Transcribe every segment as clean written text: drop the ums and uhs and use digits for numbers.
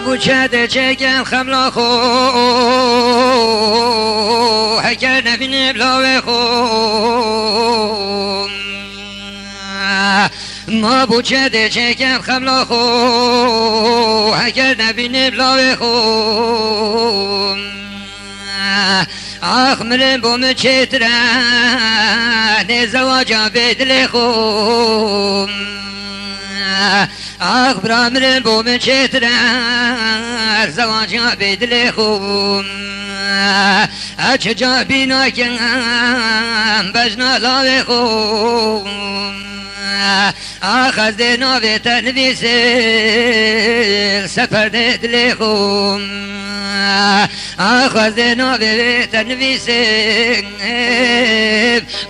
بوچه چگم خملا خو هکر نبینه بلاوه خو ما بوچه چگم خملا خو هکر نبینه بلاوه خو آخ من بوم چتره نزواجا بدل خو آخ برا من بوم چتره زواجا بدل خو اچجا بینا کن بجنا لاوه خو آخ از ناوه تنویسه سفر دل خو آخ از ناوه تنویسه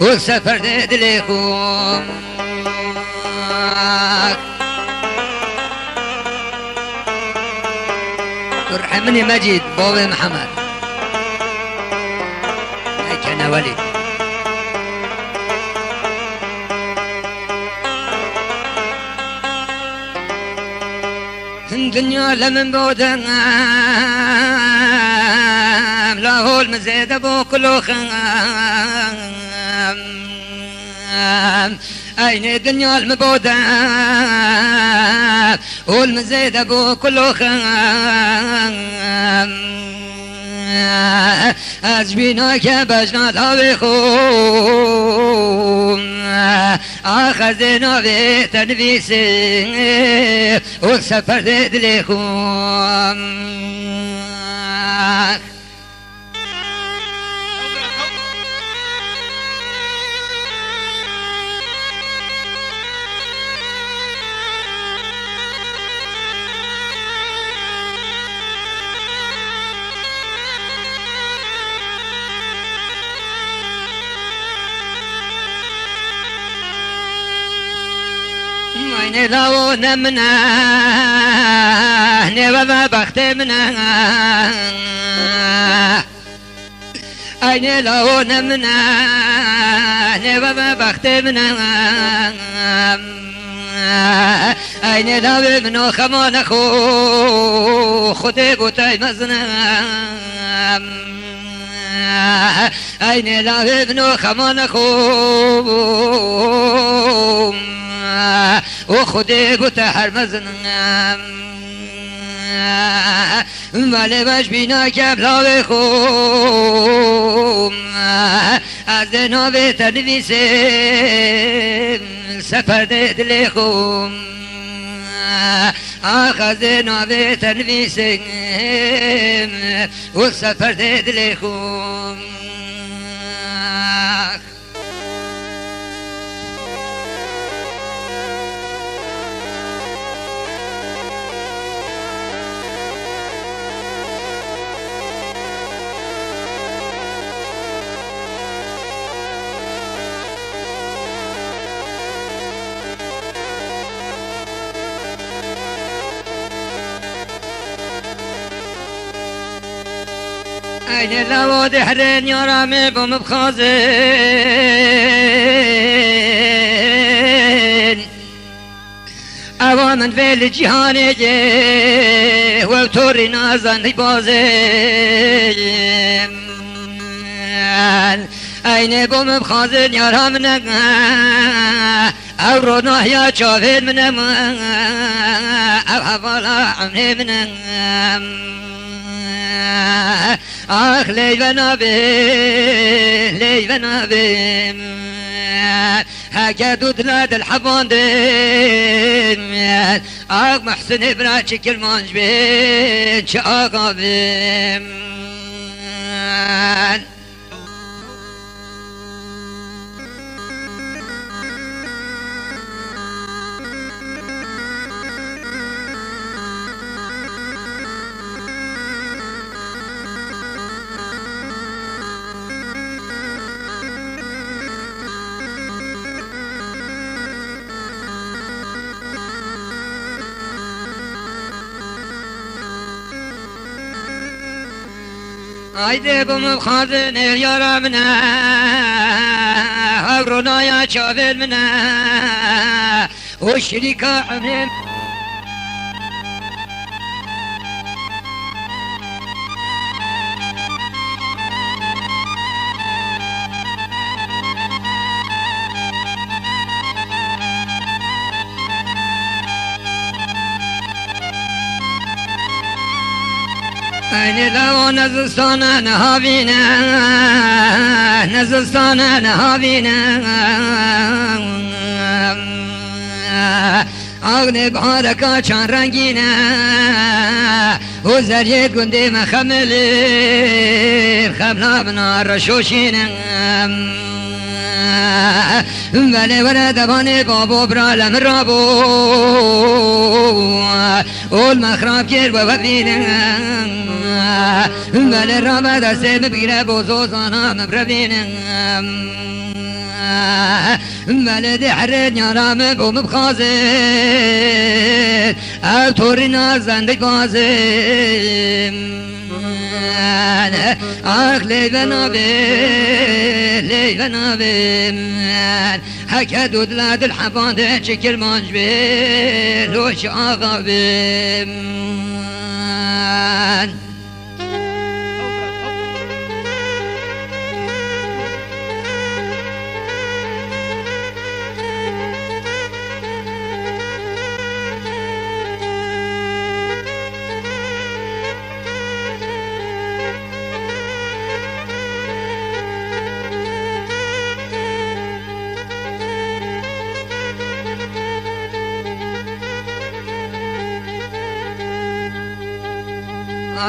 و سفر دل خو ترحمني مجيد بابا محمد هيك انا وليد الدنيا لمن بودم لا هو المزيد ابو كله خام اين الدنيا المبودة والمزيد ابو كله خام ازبيناك بجنا لاوي خوم اخذنا في تنفيسي والسفر دلي خوم وين لو نمنا نبى بخت منا أين لو نمنا نبى بخت منا أين لو منو خمان خو خدي بوتاي مزنا أين لو منو خمان خو وخدي قلت حرمزن مالي باش بينا كبلا بخوم از نوبه تنویسم سفر دل خوم آخذ نوبه تنویسم و سفر دل خوم أين لو دحرين يرامي بمبخازين أوا من في الجهان يجي وبتوري نازن بازين أين بمبخازين يرامنا أورونا يا شافين من أبغى عمي من آخ لیونا بیم لیونا بیم هکا دودلا دل حبان دیم آخ محسن برا چکل مانج بیم چه آقا بیم Haydi bu mukadın el yaramına Havruна ya çavelmine O şirika ömrüm این لوا نزستان نهابینه نزستان نهابینه آغنی بحارکا چان رنگینه و زریت گنده مخملین خبلا بنا رشوشینه ولی ورد دبان بابو برالم رابو اول مخراب کر و وبینه ولی رابا دسته مبگیره بوزوزانا مبربینه ولی دی حرد نیارم بو مبخازه او توری نازنده بازه آخ لیونا بی حکا دودلا دل حبانده چکر مانج بی لوش آقا بی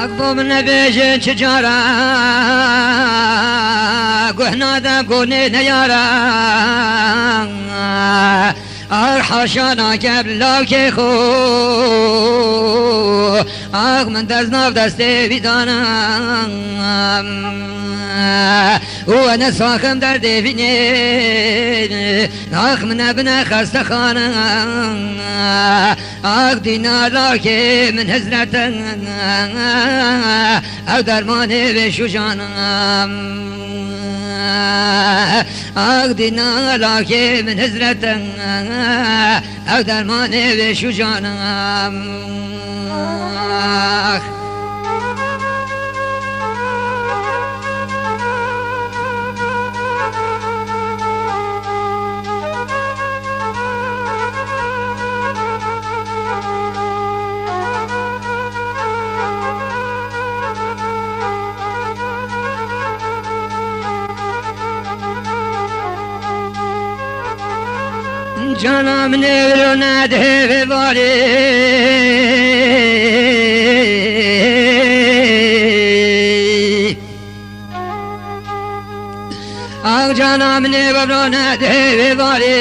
أقبو من بيجن تجارة قهنا ذا قوني نيارة أرحشانا قبل لو كيخو من دزناف دستي بيدانا وانا ساخم در دفنين من ابن خستخانا دينا لاكي من هزرة او درماني بشوشانا دينا لاكي من هزرة او درماني بشوشانا جانا من رونا ده باري جانا من رونا ده باري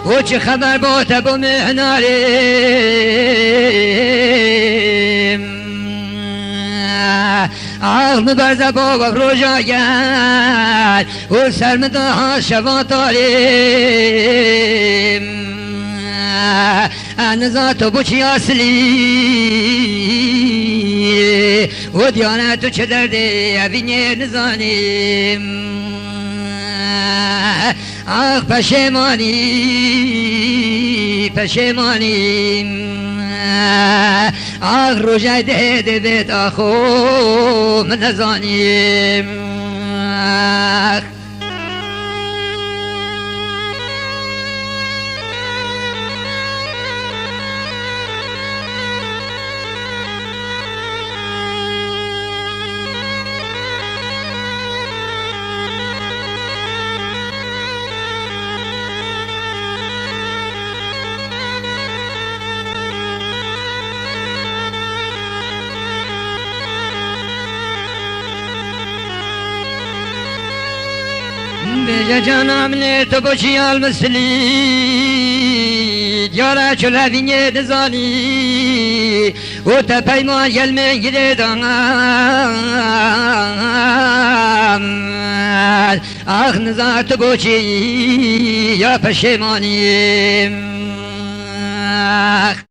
وش خبر بوت ابو مهناري مبرز بابا روجا گل و سرمدها شباتاریم نزاتو بچی اصلی و دیانتو چه درده ابینه نزانیم آخ پشیمانی آخ روژه ده بیت آخو من نزانیم بيجا جانا من تبوشي المسلي جارا شلا فيني دزاني وتبايما يلمن جريدان آخ نزا تبوشي يا پشيماني